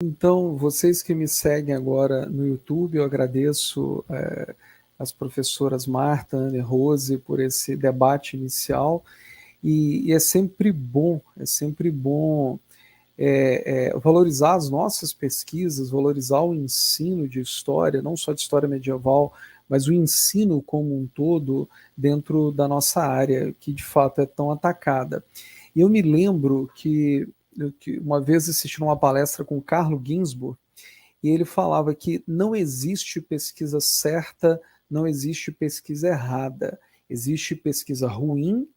Então, vocês que me seguem agora no YouTube, eu agradeço as professoras Marta, Ana e Rose por esse debate inicial. E é sempre bom valorizar as nossas pesquisas, valorizar o ensino de história, não só de história medieval, mas o ensino como um todo dentro da nossa área, que de fato é tão atacada. E eu me lembro que uma vez assisti uma palestra com o Carlo Ginzburg, e ele falava que não existe pesquisa certa, não existe pesquisa errada, existe pesquisa ruim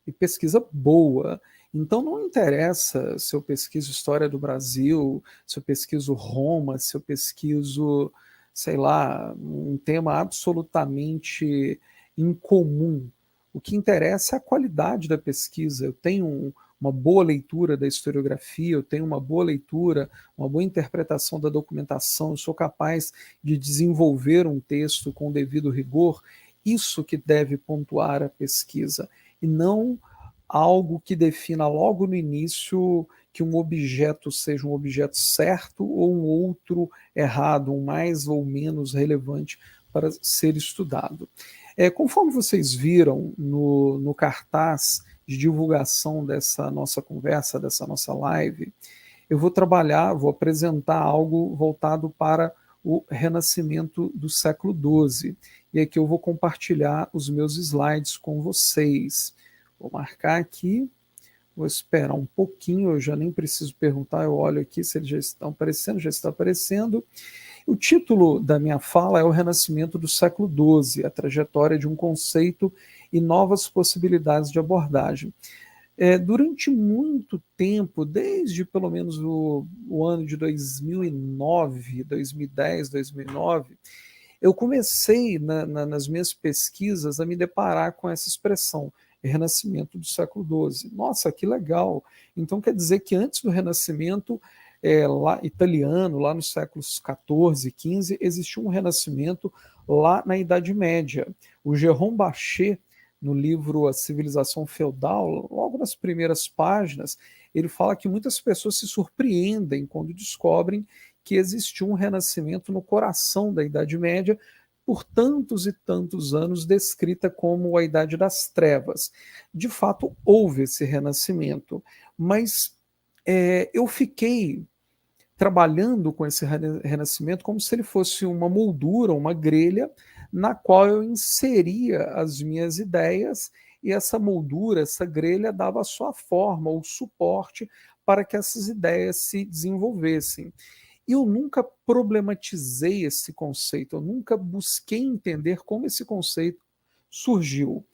e pesquisa boa. Então não interessa se eu pesquiso história do Brasil, se eu pesquiso Roma, se eu pesquiso, sei lá, um tema absolutamente incomum. O que interessa é a qualidade da pesquisa. Eu tenho uma boa leitura da historiografia, eu tenho uma boa leitura, uma boa interpretação da documentação, eu sou capaz de desenvolver um texto com o devido rigor. Isso que deve pontuar a pesquisa, e não algo que defina logo no início que um objeto seja um objeto certo ou um outro errado, um mais ou menos relevante para ser estudado. Conforme vocês viram no cartaz de divulgação dessa nossa conversa, dessa nossa live, eu vou apresentar algo voltado para o renascimento do século XII. E aqui eu vou compartilhar os meus slides com vocês. Vou marcar aqui, vou esperar um pouquinho, eu já nem preciso perguntar, eu olho aqui se eles já estão aparecendo, já está aparecendo. O título da minha fala é O Renascimento do Século XII, a trajetória de um conceito e novas possibilidades de abordagem. Durante muito tempo, desde pelo menos o ano de 2009, 2010, 2009, eu comecei nas minhas pesquisas a me deparar com essa expressão, Renascimento do século XII. Nossa, que legal! Então quer dizer que antes do Renascimento lá, italiano, lá nos séculos XIV, XV, existiu um Renascimento lá na Idade Média. O Jérôme Bachet, no livro A Civilização Feudal, logo nas primeiras páginas, ele fala que muitas pessoas se surpreendem quando descobrem que existiu um renascimento no coração da Idade Média, por tantos e tantos anos descrita como a Idade das Trevas. De fato, houve esse renascimento, mas eu fiquei trabalhando com esse renascimento como se ele fosse uma moldura, uma grelha, na qual eu inseria as minhas ideias, e essa moldura, essa grelha, dava a sua forma, o suporte para que essas ideias se desenvolvessem. E eu nunca problematizei esse conceito, eu nunca busquei entender como esse conceito surgiu.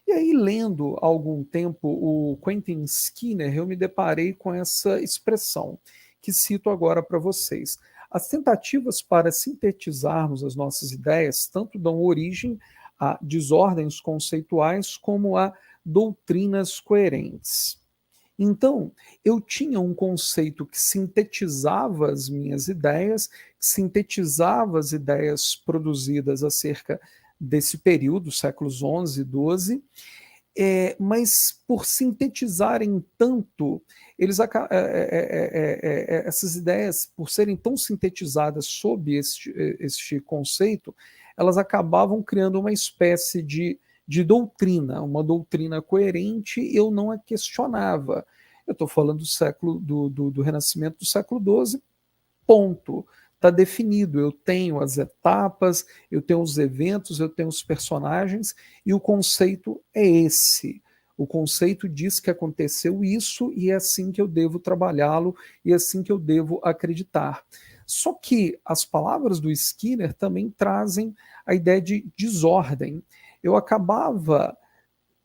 E aí, lendo há algum tempo o Quentin Skinner, eu me deparei com essa expressão, que cito agora para vocês. As tentativas para sintetizarmos as nossas ideias tanto dão origem a desordens conceituais como a doutrinas coerentes. Então, eu tinha um conceito que sintetizava as minhas ideias, que sintetizava as ideias produzidas acerca desse período, séculos XI e XII, mas por sintetizarem tanto, essas ideias, por serem tão sintetizadas sob este conceito, elas acabavam criando uma espécie de doutrina, uma doutrina coerente, eu não a questionava. Eu estou falando do Renascimento do século XII, ponto. Está definido. Eu tenho as etapas, eu tenho os eventos, eu tenho os personagens, e o conceito é esse. O conceito diz que aconteceu isso e é assim que eu devo trabalhá-lo e é assim que eu devo acreditar. Só que as palavras do Skinner também trazem a ideia de desordem. Eu acabava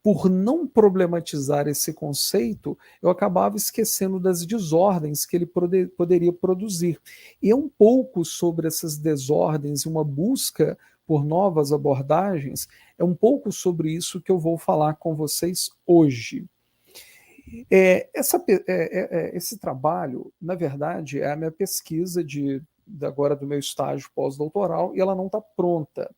por não problematizar esse conceito, eu acabava esquecendo das desordens que ele poderia produzir. E é um pouco sobre essas desordens e uma busca por novas abordagens, é um pouco sobre isso que eu vou falar com vocês hoje. Esse trabalho, na verdade, é a minha pesquisa agora do meu estágio pós-doutoral, e ela não está pronta,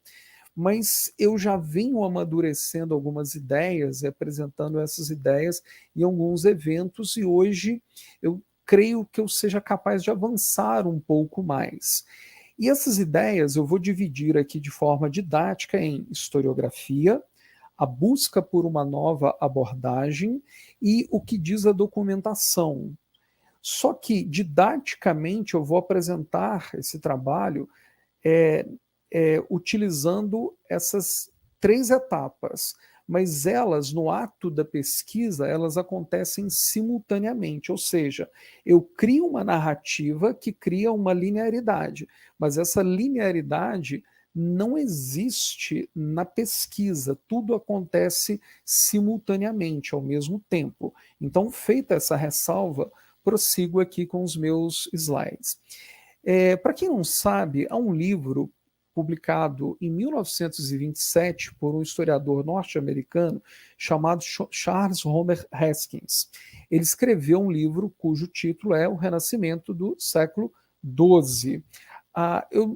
mas eu já venho amadurecendo algumas ideias e apresentando essas ideias em alguns eventos, e hoje eu creio que eu seja capaz de avançar um pouco mais. E essas ideias eu vou dividir aqui de forma didática em historiografia, a busca por uma nova abordagem e o que diz a documentação. Só que, didaticamente, eu vou apresentar esse trabalho é, utilizando essas três etapas, mas elas, no ato da pesquisa, elas acontecem simultaneamente, ou seja, eu crio uma narrativa que cria uma linearidade, mas essa linearidade não existe na pesquisa, tudo acontece simultaneamente, ao mesmo tempo. Então, feita essa ressalva, prossigo aqui com os meus slides. Para quem não sabe, há um livro publicado em 1927 por um historiador norte-americano chamado Charles Homer Haskins. Ele escreveu um livro cujo título é O Renascimento do Século XII.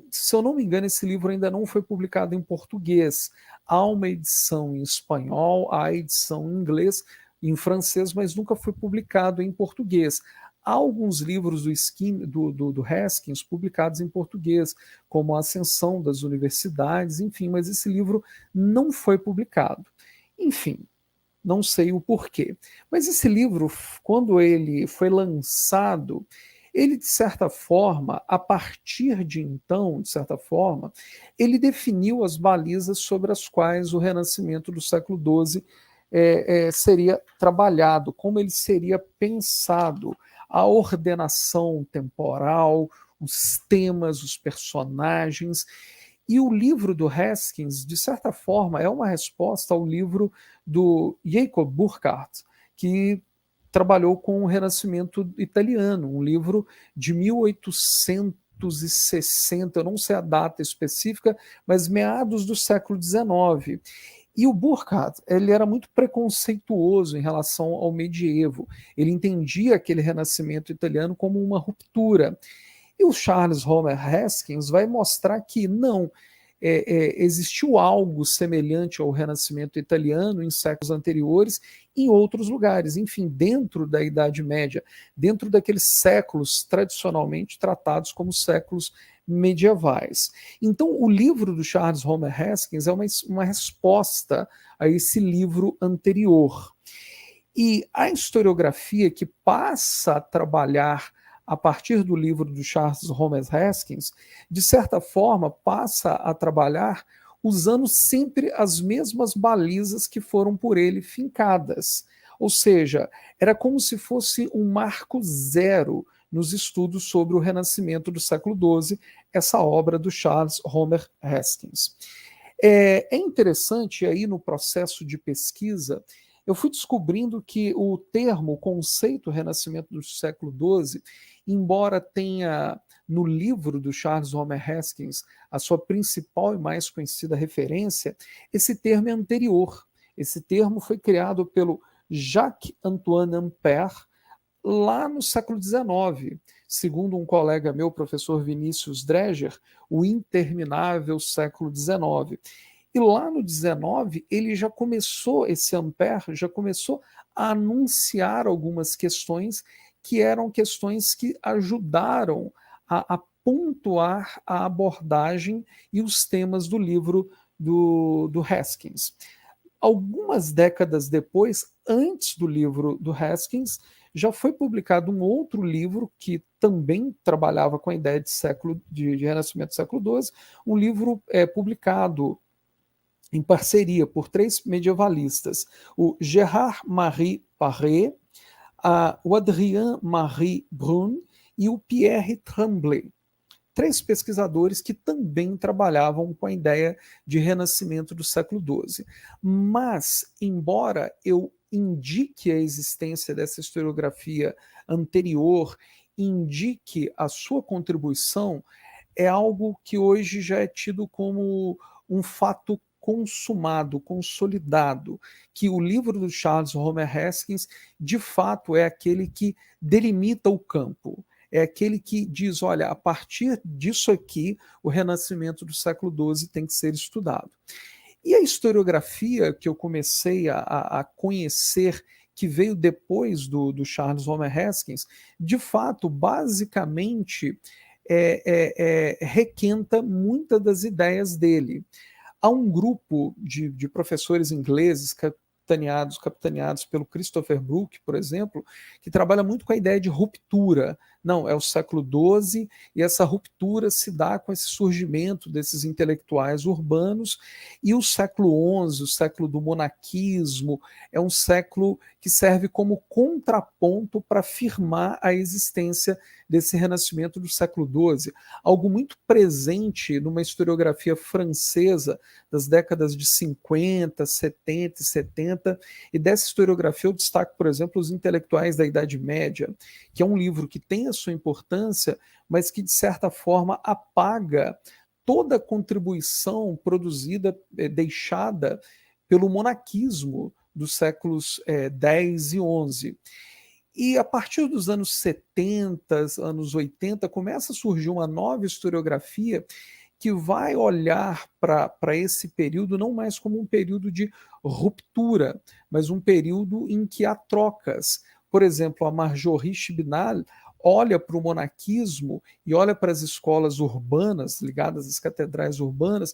Se eu não me engano, esse livro ainda não foi publicado em português. Há uma edição em espanhol, há a edição em inglês, em francês, mas nunca foi publicado em português. Há alguns livros do Haskins publicados em português, como A Ascensão das Universidades, enfim, mas esse livro não foi publicado. Enfim, não sei o porquê. Mas esse livro, quando ele foi lançado, ele, de certa forma, a partir de então, de certa forma, ele definiu as balizas sobre as quais o Renascimento do século XII seria trabalhado, como ele seria pensado, a ordenação temporal, os temas, os personagens. E o livro do Haskins, de certa forma, é uma resposta ao livro do Jacob Burckhardt, que trabalhou com o Renascimento italiano, um livro de 1860, eu não sei a data específica, mas meados do século XIX. E o Burckhardt, ele era muito preconceituoso em relação ao medievo. Ele entendia aquele renascimento italiano como uma ruptura. E o Charles Homer Haskins vai mostrar que não, existiu algo semelhante ao renascimento italiano em séculos anteriores em outros lugares, enfim, dentro da Idade Média, dentro daqueles séculos tradicionalmente tratados como séculos medievais. Então, o livro do Charles Homer Haskins é uma resposta a esse livro anterior. E a historiografia que passa a trabalhar a partir do livro do Charles Homer Haskins, de certa forma, passa a trabalhar usando sempre as mesmas balizas que foram por ele fincadas. Ou seja, era como se fosse um marco zero nos estudos sobre o Renascimento do século XII, essa obra do Charles Homer Haskins. É interessante aí no processo de pesquisa, eu fui descobrindo que o termo, o conceito Renascimento do século XII, embora tenha no livro do Charles Homer Haskins a sua principal e mais conhecida referência, esse termo é anterior. Esse termo foi criado pelo Jacques-Antoine Ampère lá no século XIX, segundo um colega meu, professor Vinícius Dreger, o interminável século XIX. E lá no 19, ele já começou, esse Ampère já começou a anunciar algumas questões que eram questões que ajudaram a pontuar a abordagem e os temas do livro do Haskins. Algumas décadas depois, antes do livro do Haskins, já foi publicado um outro livro que também trabalhava com a ideia de renascimento do século XII, um livro publicado em parceria por três medievalistas, o Gérard-Marie Paré, o Adrien-Marie Brun e o Pierre Tremblay. Três pesquisadores que também trabalhavam com a ideia de renascimento do século XII. Mas, embora eu indique a existência dessa historiografia anterior, indique a sua contribuição, é algo que hoje já é tido como um fato consumado, consolidado, que o livro do Charles Homer Haskins, de fato, é aquele que delimita o campo. É aquele que diz, olha, a partir disso aqui, o renascimento do século XII tem que ser estudado. E a historiografia que eu comecei a conhecer, que veio depois do Charles Homer Haskins, de fato, basicamente, requenta muitas das ideias dele. Há um grupo de professores ingleses capitaneados pelo Christopher Brooke, por exemplo, que trabalha muito com a ideia de ruptura. Não, é o século XII e essa ruptura se dá com esse surgimento desses intelectuais urbanos, e o século XI, o século do monaquismo, é um século que serve como contraponto para afirmar a existência desse renascimento do século XII. Algo muito presente numa historiografia francesa das décadas de 50, 70 e 70, e dessa historiografia eu destaco, por exemplo, Os Intelectuais da Idade Média, que é um livro que tem a sua importância, mas que, de certa forma, apaga toda a contribuição produzida, deixada pelo monaquismo dos séculos X e XI. E a partir dos anos 70, anos 80, começa a surgir uma nova historiografia que vai olhar para esse período não mais como um período de ruptura, mas um período em que há trocas. Por exemplo, a Marjorie Chibnall olha para o monaquismo e olha para as escolas urbanas, ligadas às catedrais urbanas,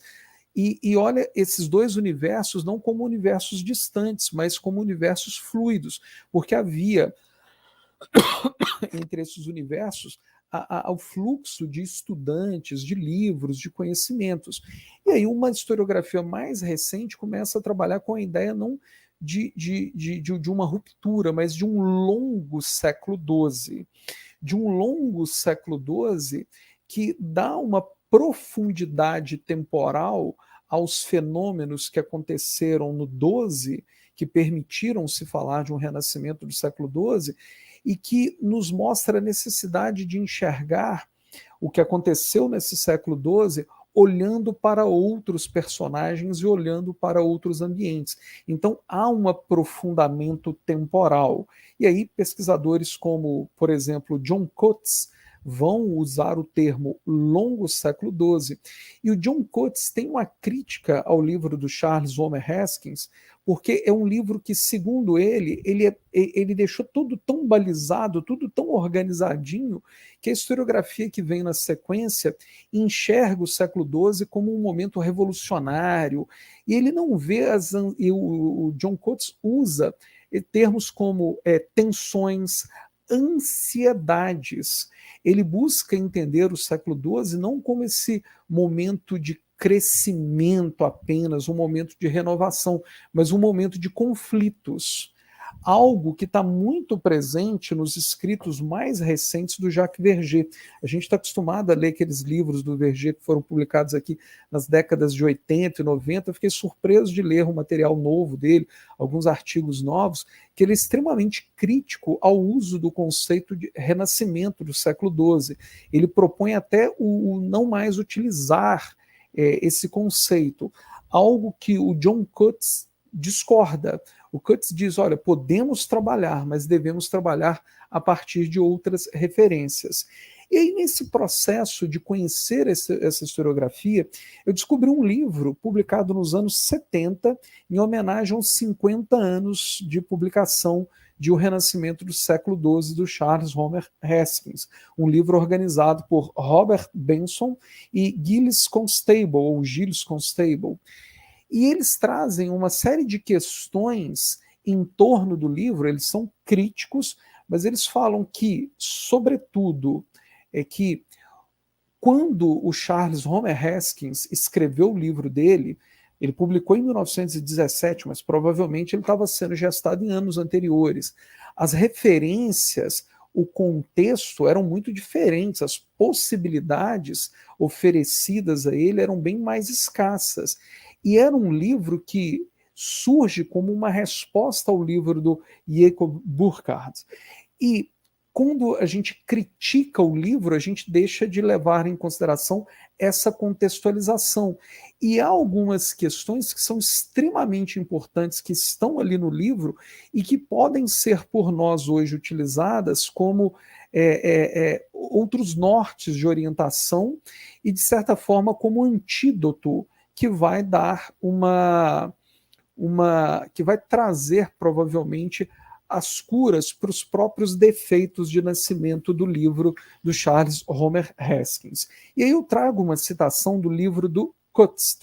e olha esses dois universos não como universos distantes, mas como universos fluidos, porque havia entre esses universos ao fluxo de estudantes, de livros, de conhecimentos. E aí uma historiografia mais recente começa a trabalhar com a ideia não de uma ruptura, mas de um longo século XII. De um longo século XII que dá uma profundidade temporal aos fenômenos que aconteceram no XII, que permitiram se falar de um renascimento do século XII, e que nos mostra a necessidade de enxergar o que aconteceu nesse século XII olhando para outros personagens e olhando para outros ambientes. Então há um aprofundamento temporal. E aí pesquisadores como, por exemplo, John Coates, vão usar o termo longo século XII. E o John Coates tem uma crítica ao livro do Charles Homer Haskins, porque é um livro que, segundo ele deixou tudo tão balizado, tudo tão organizadinho, que a historiografia que vem na sequência enxerga o século XII como um momento revolucionário, e ele não vê o John Coates usa termos como tensões, ansiedades. Ele busca entender o século XII não como esse momento de crescimento apenas, um momento de renovação, mas um momento de conflitos. Algo que está muito presente nos escritos mais recentes do Jacques Verger. A gente está acostumado a ler aqueles livros do Verger que foram publicados aqui nas décadas de 80 e 90. Eu fiquei surpreso de ler um material novo dele, alguns artigos novos, que ele é extremamente crítico ao uso do conceito de renascimento do século XII. Ele propõe até o não mais utilizar esse conceito, algo que o John Coates discorda. O Coates diz, olha, podemos trabalhar, mas devemos trabalhar a partir de outras referências. E aí, nesse processo de conhecer essa historiografia, eu descobri um livro publicado nos anos 70, em homenagem aos 50 anos de publicação de O Renascimento do Século XII, do Charles Homer Haskins, um livro organizado por Robert Benson e Gilles Constable. E eles trazem uma série de questões em torno do livro, eles são críticos, mas eles falam que, sobretudo, que quando o Charles Homer Haskins escreveu o livro dele, ele publicou em 1917, mas provavelmente ele estava sendo gestado em anos anteriores. As referências, o contexto eram muito diferentes, as possibilidades oferecidas a ele eram bem mais escassas. E era um livro que surge como uma resposta ao livro do Jacob Burckhardt. E quando a gente critica o livro, a gente deixa de levar em consideração essa contextualização. E há algumas questões que são extremamente importantes, que estão ali no livro e que podem ser por nós hoje utilizadas como outros nortes de orientação e, de certa forma, como antídoto que vai dar que vai trazer provavelmente as curas para os próprios defeitos de nascimento do livro do Charles Homer Haskins. E aí eu trago uma citação do livro do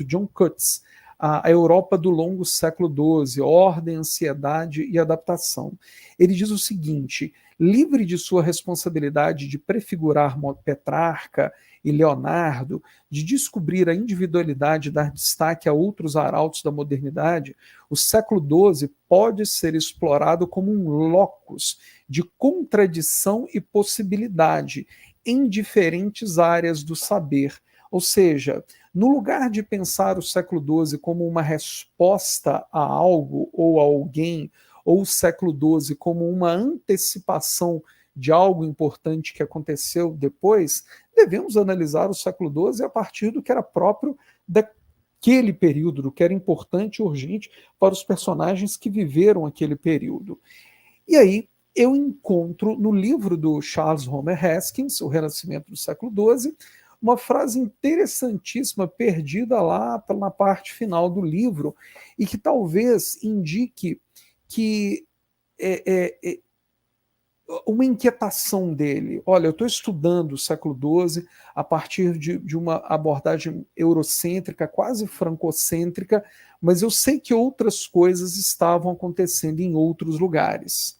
John Coates, a Europa do longo século XII, Ordem, Ansiedade e Adaptação. Ele diz o seguinte: livre de sua responsabilidade de prefigurar Petrarca e Leonardo, de descobrir a individualidade e dar destaque a outros arautos da modernidade, o século XII pode ser explorado como um locus de contradição e possibilidade em diferentes áreas do saber. Ou seja, no lugar de pensar o século XII como uma resposta a algo ou a alguém, ou o século XII como uma antecipação de algo importante que aconteceu depois, devemos analisar o século XII a partir do que era próprio daquele período, do que era importante e urgente para os personagens que viveram aquele período. E aí eu encontro no livro do Charles Homer Haskins, O Renascimento do século XII, uma frase interessantíssima perdida lá na parte final do livro e que talvez indique que uma inquietação dele. Olha, eu estou estudando o século XII a partir de uma abordagem eurocêntrica, quase francocêntrica, mas eu sei que outras coisas estavam acontecendo em outros lugares.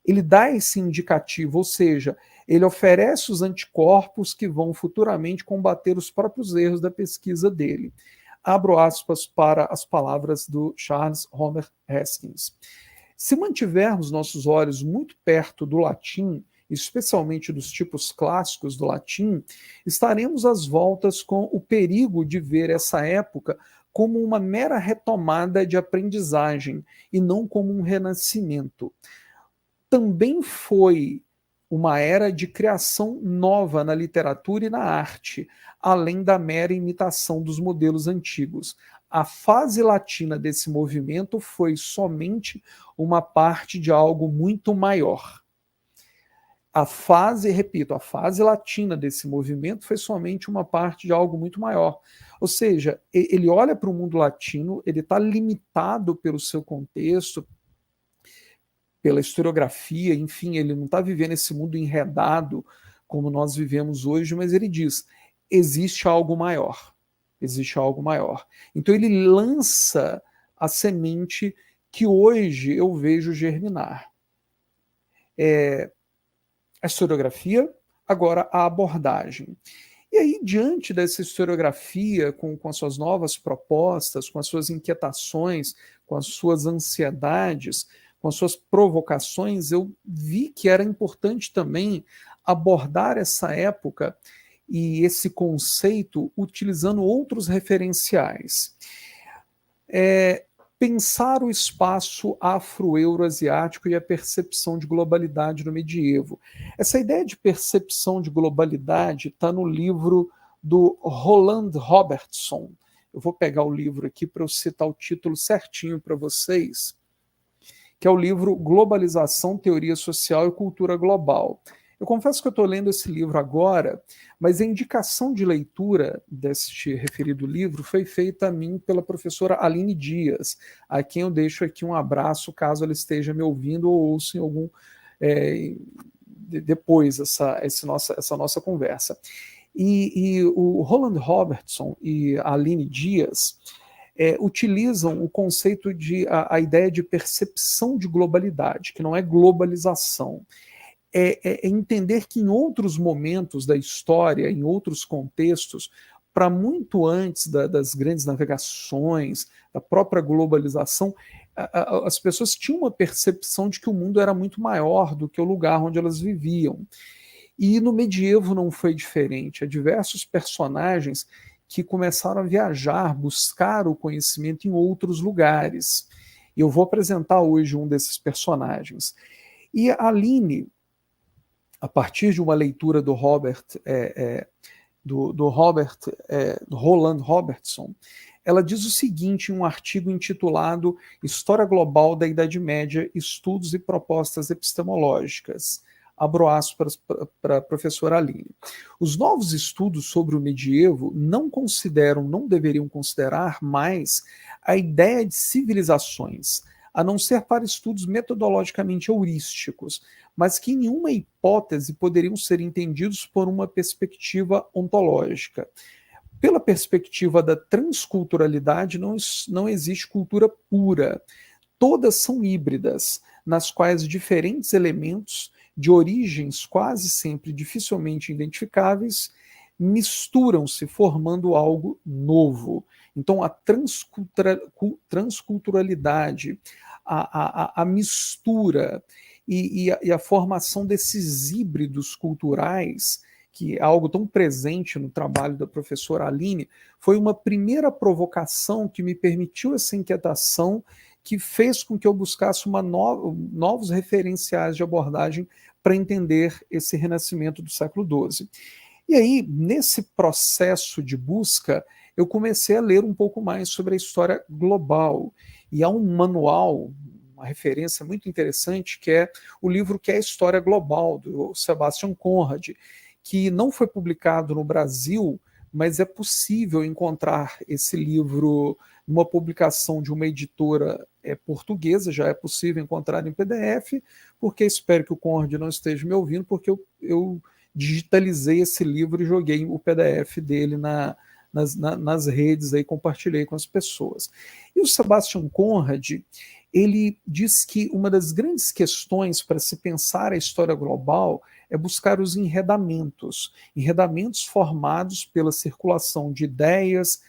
Ele dá esse indicativo, ou seja, ele oferece os anticorpos que vão futuramente combater os próprios erros da pesquisa dele. Abro aspas para as palavras do Charles Homer Haskins. Se mantivermos nossos olhos muito perto do latim, especialmente dos tipos clássicos do latim, estaremos às voltas com o perigo de ver essa época como uma mera retomada de aprendizagem e não como um renascimento. Também foi uma era de criação nova na literatura e na arte, além da mera imitação dos modelos antigos. A fase latina desse movimento foi somente uma parte de algo muito maior. A fase latina desse movimento foi somente uma parte de algo muito maior. Ou seja, ele olha para o mundo latino, ele está limitado pelo seu contexto, pela historiografia, enfim, ele não está vivendo esse mundo enredado como nós vivemos hoje, mas ele diz, existe algo maior. Existe algo maior. Então ele lança a semente que hoje eu vejo germinar. A historiografia, agora a abordagem. E aí, diante dessa historiografia, com as suas novas propostas, com as suas inquietações, com as suas ansiedades, com as suas provocações, eu vi que era importante também abordar essa época e esse conceito utilizando outros referenciais. Pensar o espaço afro-euroasiático e a percepção de globalidade no medievo. Essa ideia de percepção de globalidade está no livro do Roland Robertson. Eu vou pegar o livro aqui para eu citar o título certinho para vocês, que é o livro Globalização, Teoria Social e Cultura Global. Eu confesso que eu estou lendo esse livro agora, mas a indicação de leitura deste referido livro foi feita a mim pela professora Aline Dias, a quem eu deixo aqui um abraço, caso ela esteja me ouvindo ou ouça em algum depois essa nossa conversa. E o Roland Robertson e a Aline Dias utilizam o conceito a ideia de percepção de globalidade, que não é globalização. É entender que em outros momentos da história, em outros contextos, para muito antes das grandes navegações, da própria globalização, as pessoas tinham uma percepção de que o mundo era muito maior do que o lugar onde elas viviam. E no medievo não foi diferente. Há diversos personagens que começaram a viajar, buscar o conhecimento em outros lugares. E eu vou apresentar hoje um desses personagens. E a Aline, a partir de uma leitura do Roland Robertson, ela diz o seguinte em um artigo intitulado História Global da Idade Média, Estudos e Propostas Epistemológicas. Abro aspas para a professora Aline. Os novos estudos sobre o medievo não deveriam considerar mais a ideia de civilizações, a não ser para estudos metodologicamente heurísticos, mas que em nenhuma hipótese poderiam ser entendidos por uma perspectiva ontológica. Pela perspectiva da transculturalidade, não existe cultura pura. Todas são híbridas, nas quais diferentes elementos, de origens quase sempre dificilmente identificáveis, misturam-se, formando algo novo. Então, a transculturalidade, a mistura e a formação desses híbridos culturais, que é algo tão presente no trabalho da professora Aline, foi uma primeira provocação que me permitiu essa inquietação, que fez com que eu buscasse novos referenciais de abordagem para entender esse renascimento do século XII. E aí, nesse processo de busca, eu comecei a ler um pouco mais sobre a história global. E há um manual, uma referência muito interessante, que é o livro que é a História Global, do Sebastian Conrad, que não foi publicado no Brasil, mas é possível encontrar esse livro numa publicação de uma editora portuguesa, já é possível encontrar em PDF, porque espero que o Conrad não esteja me ouvindo, porque eu digitalizei esse livro e joguei o PDF dele nas redes, aí compartilhei com as pessoas. E o Sebastian Conrad, ele diz que uma das grandes questões para se pensar a história global é buscar os enredamentos formados pela circulação de ideias,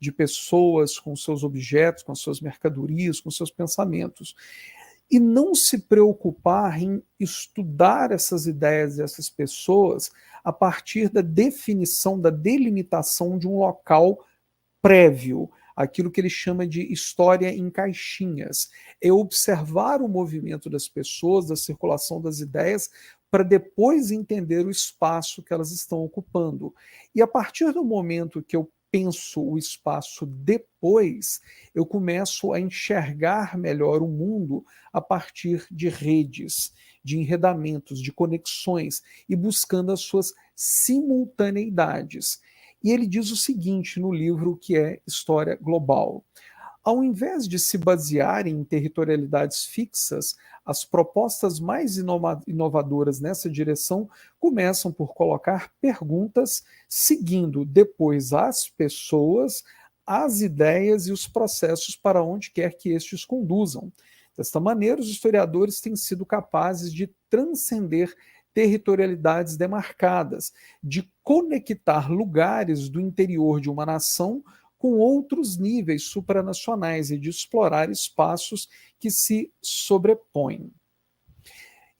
de pessoas com seus objetos, com suas mercadorias, com seus pensamentos. E não se preocupar em estudar essas ideias e essas pessoas a partir da definição, da delimitação de um local prévio, aquilo que ele chama de história em caixinhas. É observar o movimento das pessoas, da circulação das ideias, para depois entender o espaço que elas estão ocupando. E a partir do momento que eu penso o espaço depois, eu começo a enxergar melhor o mundo a partir de redes, de enredamentos, de conexões e buscando as suas simultaneidades. E ele diz o seguinte no livro que é História Global: ao invés de se basear em territorialidades fixas, as propostas mais inovadoras nessa direção começam por colocar perguntas, seguindo depois as pessoas, as ideias e os processos para onde quer que estes conduzam. Desta maneira, os historiadores têm sido capazes de transcender territorialidades demarcadas, de conectar lugares do interior de uma nação com outros níveis supranacionais e de explorar espaços que se sobrepõem.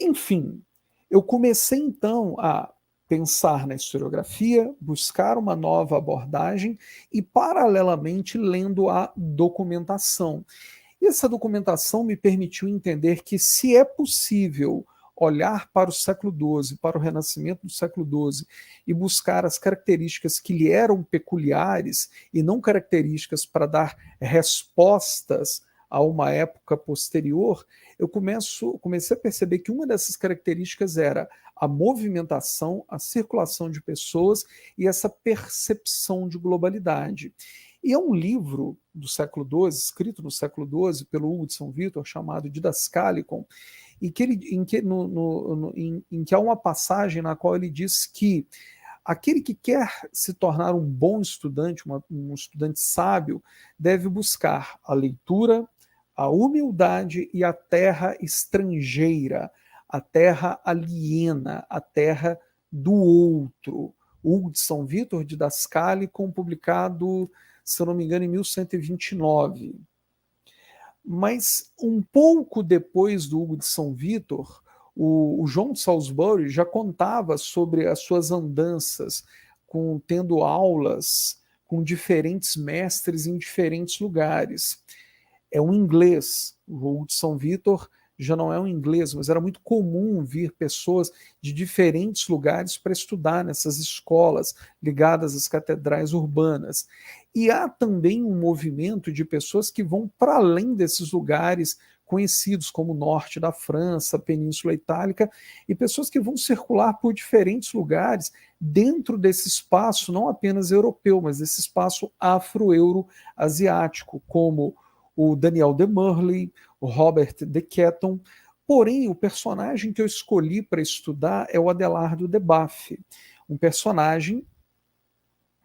Enfim, eu comecei então a pensar na historiografia, buscar uma nova abordagem e, paralelamente, lendo a documentação. E essa documentação me permitiu entender que, se é possível olhar para o século XII, para o renascimento do século XII, e buscar as características que lhe eram peculiares e não características para dar respostas a uma época posterior, eu comecei a perceber que uma dessas características era a movimentação, a circulação de pessoas e essa percepção de globalidade. E é um livro do século XII, escrito no século XII pelo Hugo de São Vitor, chamado Didascalicon, em que há uma passagem na qual ele diz que aquele que quer se tornar um bom estudante, um estudante sábio, deve buscar a leitura, a humildade e a terra estrangeira, a terra aliena, a terra do outro. Hugo de São Vitor, Didascalicon, publicado, se eu não me engano, em 1129. Mas um pouco depois do Hugo de São Vitor, o João de Salisbury já contava sobre as suas andanças, tendo aulas com diferentes mestres em diferentes lugares. É um inglês, o Hugo de São Vitor já não é um inglês, mas era muito comum vir pessoas de diferentes lugares para estudar nessas escolas ligadas às catedrais urbanas. E há também um movimento de pessoas que vão para além desses lugares conhecidos como o norte da França, a Península Itálica, e pessoas que vão circular por diferentes lugares dentro desse espaço, não apenas europeu, mas desse espaço afro-euro-asiático, como o Daniel de Murley, o Robert de Ketton. Porém, o personagem que eu escolhi para estudar é o Adelardo de Baff, um personagem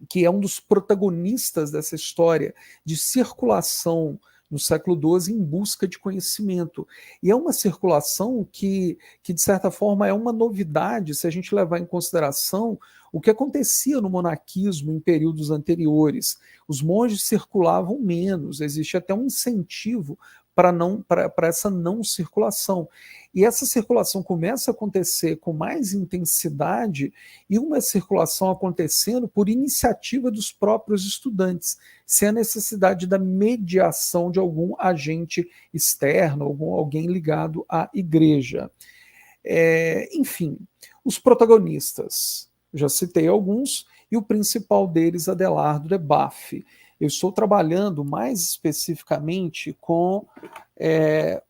que é um dos protagonistas dessa história de circulação no século XII em busca de conhecimento. E é uma circulação que, de certa forma, é uma novidade se a gente levar em consideração o que acontecia no monarquismo em períodos anteriores. Os monges circulavam menos, existe até um incentivo para essa não circulação. E essa circulação começa a acontecer com mais intensidade e uma circulação acontecendo por iniciativa dos próprios estudantes, sem a necessidade da mediação de algum agente externo, alguém ligado à igreja. Enfim, os protagonistas, já citei alguns, e o principal deles, Adelardo de Baff. Eu estou trabalhando mais especificamente com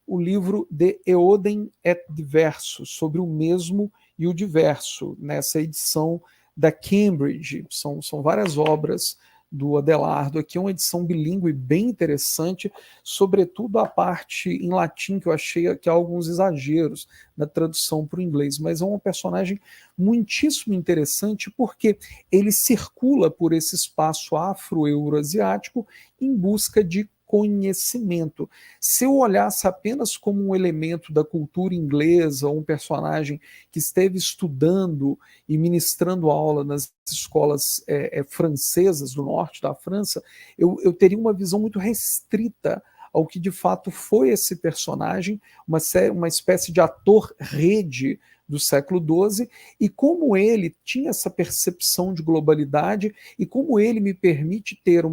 o livro De Eodem et Diverso, sobre o mesmo e o diverso, nessa edição da Cambridge. São várias obras do Adelardo. Aqui é uma edição bilíngue bem interessante, sobretudo a parte em latim, que eu achei que há alguns exageros na tradução para o inglês, mas é um personagem muitíssimo interessante porque ele circula por esse espaço afro-euroasiático em busca de conhecimento. Se eu olhasse apenas como um elemento da cultura inglesa, ou um personagem que esteve estudando e ministrando aula nas escolas francesas do norte da França, eu teria uma visão muito restrita ao que de fato foi esse personagem, uma espécie de ator-rede do século XII, e como ele tinha essa percepção de globalidade, e como ele me permite ter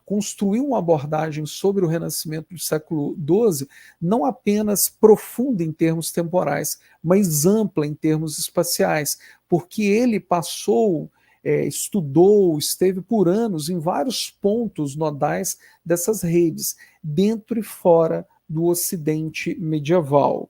construir uma abordagem sobre o Renascimento do século XII, não apenas profunda em termos temporais, mas ampla em termos espaciais, porque ele estudou, esteve por anos em vários pontos nodais dessas redes, dentro e fora do Ocidente medieval.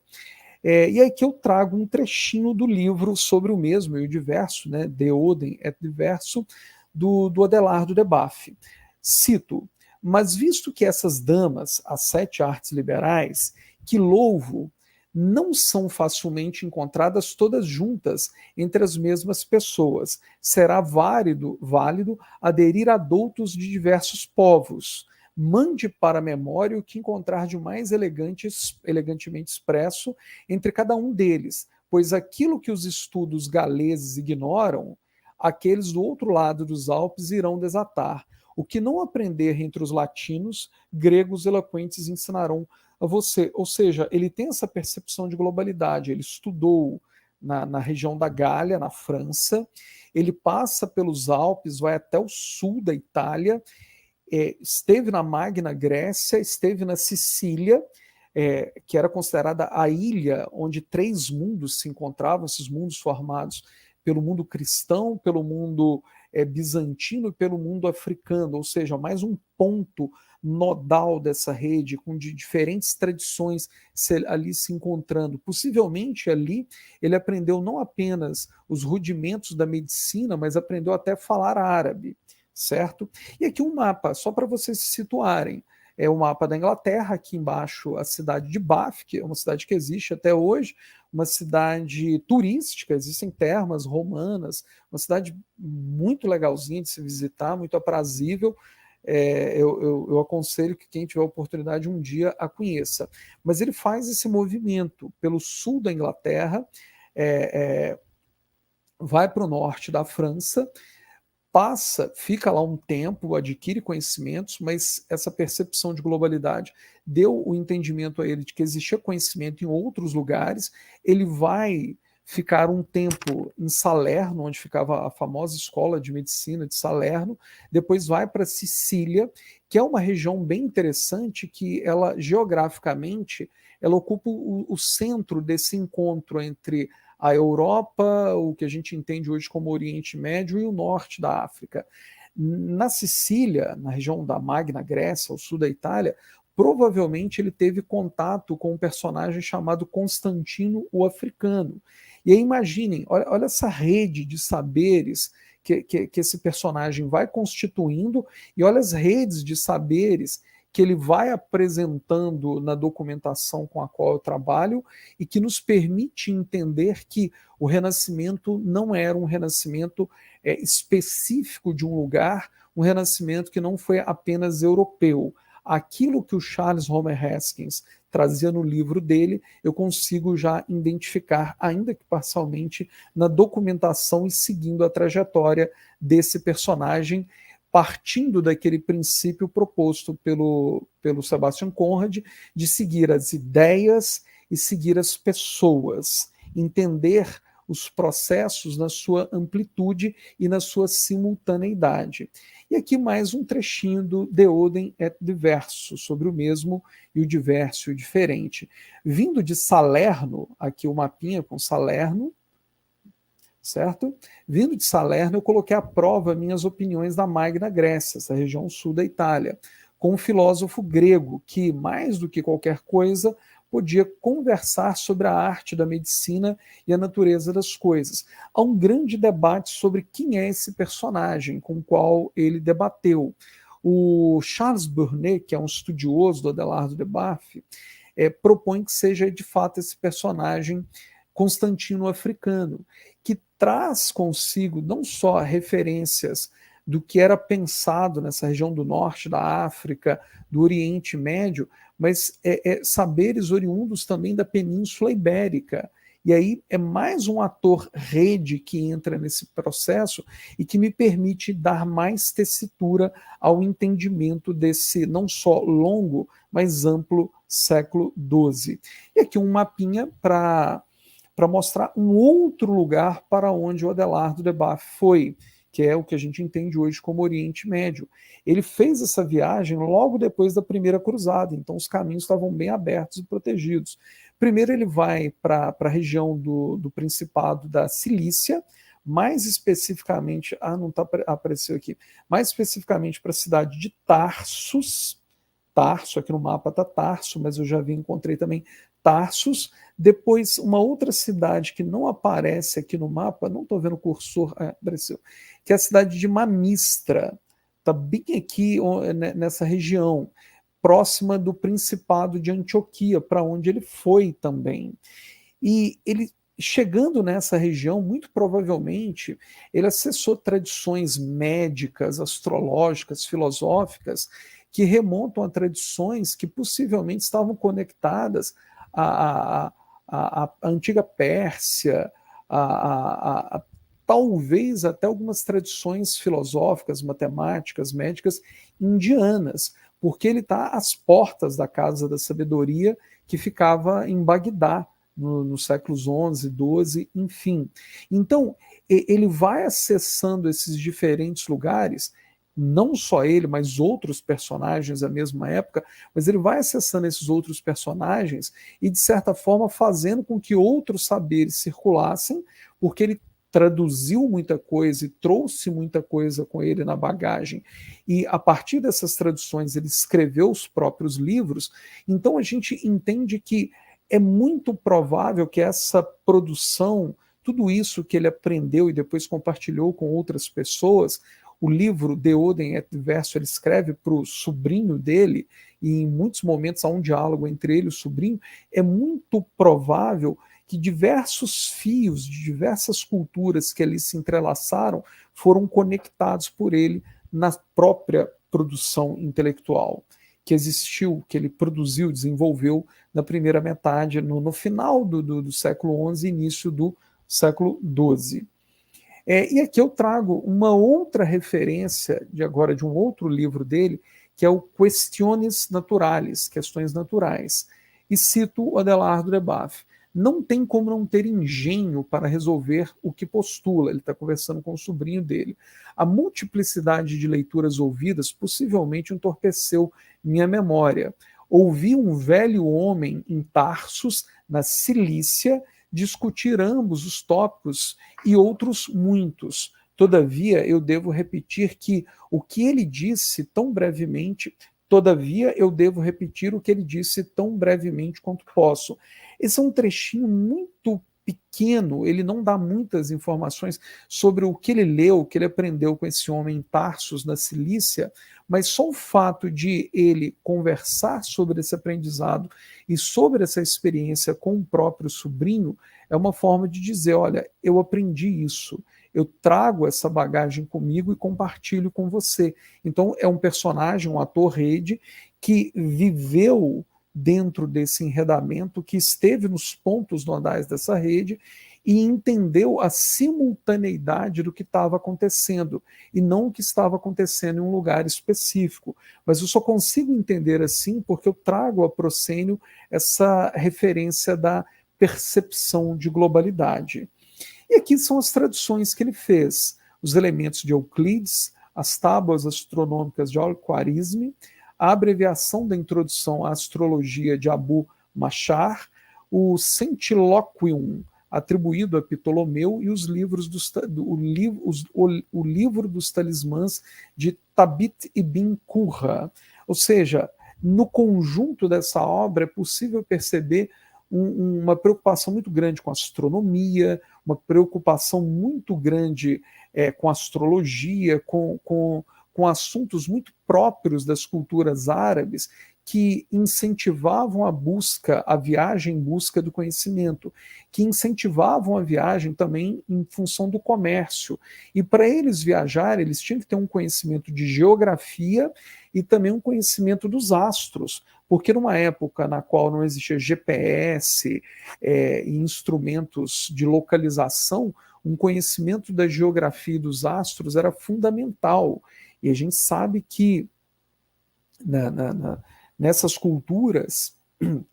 E aqui eu trago um trechinho do livro sobre o mesmo e o diverso, né, De Odem et Diverso, do Adelardo de Baff. Cito: mas visto que essas damas, as 7 artes liberais, que louvo, não são facilmente encontradas todas juntas entre as mesmas pessoas, será válido aderir a doutos de diversos povos. Mande para a memória o que encontrar de mais elegantemente expresso entre cada um deles, pois aquilo que os estudos galeses ignoram, aqueles do outro lado dos Alpes irão desatar. O que não aprender entre os latinos, gregos eloquentes ensinarão a você. Ou seja, ele tem essa percepção de globalidade. Ele estudou na região da Gália, na França, ele passa pelos Alpes, vai até o sul da Itália, esteve na Magna Grécia, esteve na Sicília, que era considerada a ilha onde 3 mundos se encontravam, esses mundos formados pelo mundo cristão, pelo mundo bizantino e pelo mundo africano, ou seja, mais um ponto nodal dessa rede, com diferentes tradições ali se encontrando. Possivelmente ali ele aprendeu não apenas os rudimentos da medicina, mas aprendeu até a falar árabe, certo? E aqui um mapa, só para vocês se situarem. É o mapa da Inglaterra, aqui embaixo a cidade de Bath, que é uma cidade que existe até hoje, uma cidade turística, existem termas romanas, uma cidade muito legalzinha de se visitar, muito aprazível. Eu aconselho que quem tiver oportunidade um dia a conheça. Mas ele faz esse movimento pelo sul da Inglaterra, vai para o norte da França, fica lá um tempo, adquire conhecimentos, mas essa percepção de globalidade deu o entendimento a ele de que existia conhecimento em outros lugares. Ele vai ficar um tempo em Salerno, onde ficava a famosa escola de medicina de Salerno, depois vai para Sicília, que é uma região bem interessante, que ela geograficamente ela ocupa o centro desse encontro entre a Europa, o que a gente entende hoje como Oriente Médio, e o norte da África. Na Sicília, na região da Magna Grécia, ao sul da Itália, provavelmente ele teve contato com um personagem chamado Constantino o Africano. E aí imaginem, olha essa rede de saberes que esse personagem vai constituindo, e olha as redes de saberes que ele vai apresentando na documentação com a qual eu trabalho e que nos permite entender que o Renascimento não era um renascimento específico de um lugar, um renascimento que não foi apenas europeu. Aquilo que o Charles Homer Haskins trazia no livro dele, eu consigo já identificar, ainda que parcialmente, na documentação e seguindo a trajetória desse personagem, partindo daquele princípio proposto pelo Sebastian Conrad de seguir as ideias e seguir as pessoas, entender os processos na sua amplitude e na sua simultaneidade. E aqui mais um trechinho do De Odem et Diverso, sobre o mesmo e o diverso e o diferente. Vindo de Salerno, aqui o mapinha com Salerno, certo? Vindo de Salerno, eu coloquei à prova minhas opiniões da Magna Grécia, essa região sul da Itália, com um filósofo grego que, mais do que qualquer coisa, podia conversar sobre a arte da medicina e a natureza das coisas. Há um grande debate sobre quem é esse personagem com o qual ele debateu. O Charles Burnet, que é um estudioso do Adelardo de Baff, propõe que seja de fato esse personagem Constantino africano, que traz consigo não só referências do que era pensado nessa região do norte da África, do Oriente Médio, mas saberes oriundos também da Península Ibérica. E aí é mais um ator rede que entra nesse processo e que me permite dar mais tessitura ao entendimento desse não só longo, mas amplo século XII. E aqui um mapinha para mostrar um outro lugar para onde o Adelardo de Baff foi, que é o que a gente entende hoje como Oriente Médio. Ele fez essa viagem logo depois da Primeira Cruzada, então os caminhos estavam bem abertos e protegidos. Primeiro ele vai para a região do Principado da Cilícia, mais especificamente, não está apareceu aqui, mais especificamente para a cidade de Tarsus. Tarso, aqui no mapa está Tarso, mas eu já encontrei também Tarsus. Depois, uma outra cidade que não aparece aqui no mapa, não estou vendo o cursor, apareceu, que é a cidade de Mamistra. Está bem aqui nessa região, próxima do Principado de Antioquia, para onde ele foi também. E ele, chegando nessa região, muito provavelmente, ele acessou tradições médicas, astrológicas, filosóficas, que remontam a tradições que possivelmente estavam conectadas à antiga Pérsia, talvez até algumas tradições filosóficas, matemáticas, médicas indianas, porque ele está às portas da Casa da Sabedoria, que ficava em Bagdá, nos séculos XI, XII, enfim. Então, ele vai acessando esses diferentes lugares, não só ele, mas outros personagens da mesma época, mas ele vai acessando esses outros personagens e, de certa forma, fazendo com que outros saberes circulassem, porque ele traduziu muita coisa e trouxe muita coisa com ele na bagagem. E, a partir dessas traduções, ele escreveu os próprios livros. Então, a gente entende que é muito provável que essa produção, tudo isso que ele aprendeu e depois compartilhou com outras pessoas, o livro De Odem et Diverso, ele escreve para o sobrinho dele, e em muitos momentos há um diálogo entre ele e o sobrinho, é muito provável que diversos fios de diversas culturas que ali se entrelaçaram foram conectados por ele na própria produção intelectual que existiu, que ele produziu, desenvolveu na primeira metade, no final do século XI, início do século XII. E aqui eu trago uma outra referência, agora de um outro livro dele, que é o Questiones Naturalis, Questões Naturais, e cito o Adelardo de Baff. Não tem como não ter engenho para resolver o que postula. Ele está conversando com o sobrinho dele. A multiplicidade de leituras ouvidas possivelmente entorpeceu minha memória. Ouvi um velho homem em Tarsus, na Cilícia, discutir ambos os tópicos e outros muitos. Todavia, eu devo repetir que o que ele disse tão brevemente, todavia, eu devo repetir o que ele disse tão brevemente quanto posso. Esse é um trechinho muito pequeno, ele não dá muitas informações sobre o que ele leu, o que ele aprendeu com esse homem em Tarsus, na Cilícia, mas só o fato de ele conversar sobre esse aprendizado e sobre essa experiência com o próprio sobrinho é uma forma de dizer, olha, eu aprendi isso, eu trago essa bagagem comigo e compartilho com você. Então é um personagem, um ator rede, que viveu dentro desse enredamento, que esteve nos pontos nodais dessa rede e entendeu a simultaneidade do que estava acontecendo, e não o que estava acontecendo em um lugar específico. Mas eu só consigo entender assim porque eu trago a Procênio essa referência da percepção de globalidade. E aqui são as traduções que ele fez: os elementos de Euclides, as tábuas astronômicas de Al-Khwarizmi, a abreviação da introdução à astrologia de Abu Machar, o Centiloquium, atribuído a Ptolomeu, e os livros o livro dos talismãs de Tabit ibn Qurra. Ou seja, no conjunto dessa obra é possível perceber uma preocupação muito grande com a astronomia, uma preocupação muito grande com a astrologia, com assuntos muito próprios das culturas árabes, que incentivavam a busca, a viagem em busca do conhecimento, que incentivavam a viagem também em função do comércio. E para eles viajarem, eles tinham que ter um conhecimento de geografia e também um conhecimento dos astros, porque numa época na qual não existia GPS e instrumentos de localização, um conhecimento da geografia e dos astros era fundamental. E a gente sabe que nessas culturas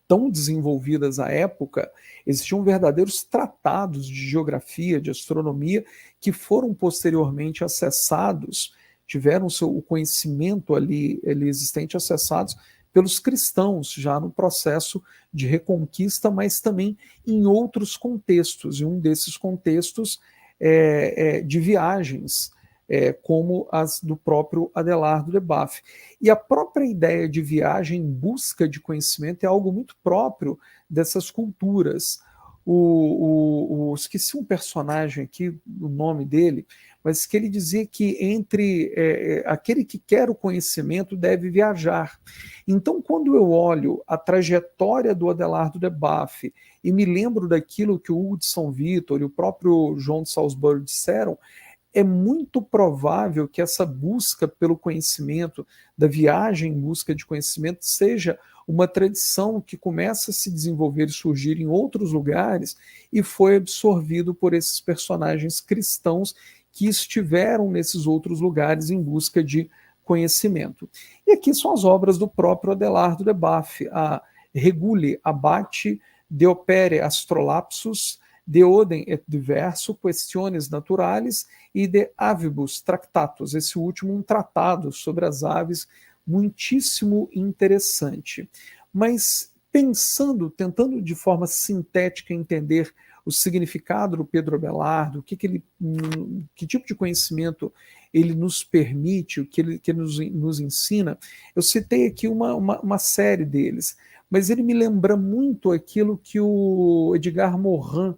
tão desenvolvidas à época, existiam verdadeiros tratados de geografia, de astronomia, que foram posteriormente acessados, tiveram o conhecimento ali existente acessados pelos cristãos, já no processo de reconquista, mas também em outros contextos, e um desses contextos de viagens, como as do próprio Adelardo de Baff. E a própria ideia de viagem em busca de conhecimento é algo muito próprio dessas culturas. Esqueci um personagem aqui, o nome dele, mas que ele dizia que entre aquele que quer o conhecimento deve viajar. Então, quando eu olho a trajetória do Adelardo de Baff e me lembro daquilo que o Hugo de São Vítor e o próprio João de Salisbury disseram, é muito provável que essa busca pelo conhecimento, da viagem em busca de conhecimento, seja uma tradição que começa a se desenvolver e surgir em outros lugares e foi absorvido por esses personagens cristãos que estiveram nesses outros lugares em busca de conhecimento. E aqui são as obras do próprio Adelardo de Baff, a Regule Abate, De Opere Astrolapsus, De Odem et Diverso, Questiones Naturales, e De Avibus Tractatus, esse último um tratado sobre as aves, muitíssimo interessante. Mas pensando, tentando de forma sintética entender o significado do Pedro Abelardo, que tipo de conhecimento ele nos permite, o que ele nos ensina, eu citei aqui uma série deles, mas ele me lembra muito aquilo que o Edgar Morin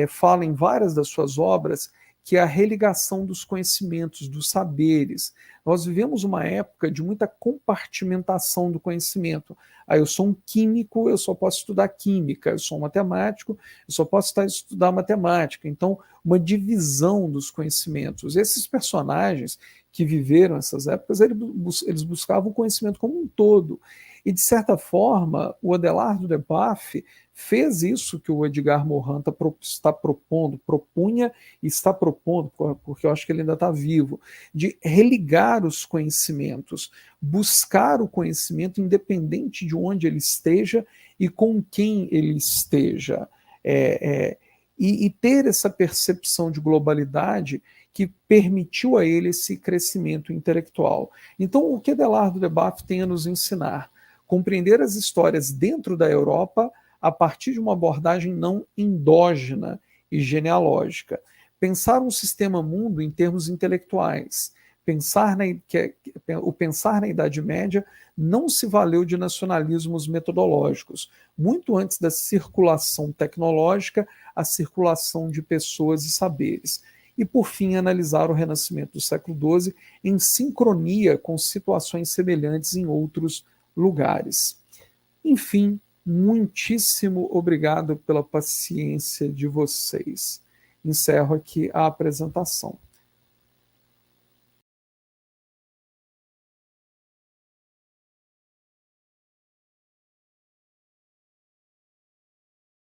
fala em várias das suas obras, que é a religação dos conhecimentos, dos saberes. Nós vivemos uma época de muita compartimentação do conhecimento. Eu sou um químico, eu só posso estudar química. Eu sou um matemático, eu só posso estudar matemática. Então, uma divisão dos conhecimentos. Esses personagens que viveram essas épocas, eles buscavam o conhecimento como um todo. E, de certa forma, o Adelardo de Baff fez isso que o Edgar Morin propunha e está propondo, porque eu acho que ele ainda está vivo, de religar os conhecimentos, buscar o conhecimento independente de onde ele esteja e com quem ele esteja. E ter essa percepção de globalidade que permitiu a ele esse crescimento intelectual. Então, o que Adelardo de Baff tem a nos ensinar? Compreender as histórias dentro da Europa a partir de uma abordagem não endógena e genealógica. Pensar um sistema-mundo em termos intelectuais. o pensar na Idade Média não se valeu de nacionalismos metodológicos. Muito antes da circulação tecnológica, a circulação de pessoas e saberes. E, por fim, analisar o Renascimento do século XII em sincronia com situações semelhantes em outros lugares. Enfim, muitíssimo obrigado pela paciência de vocês. Encerro aqui a apresentação.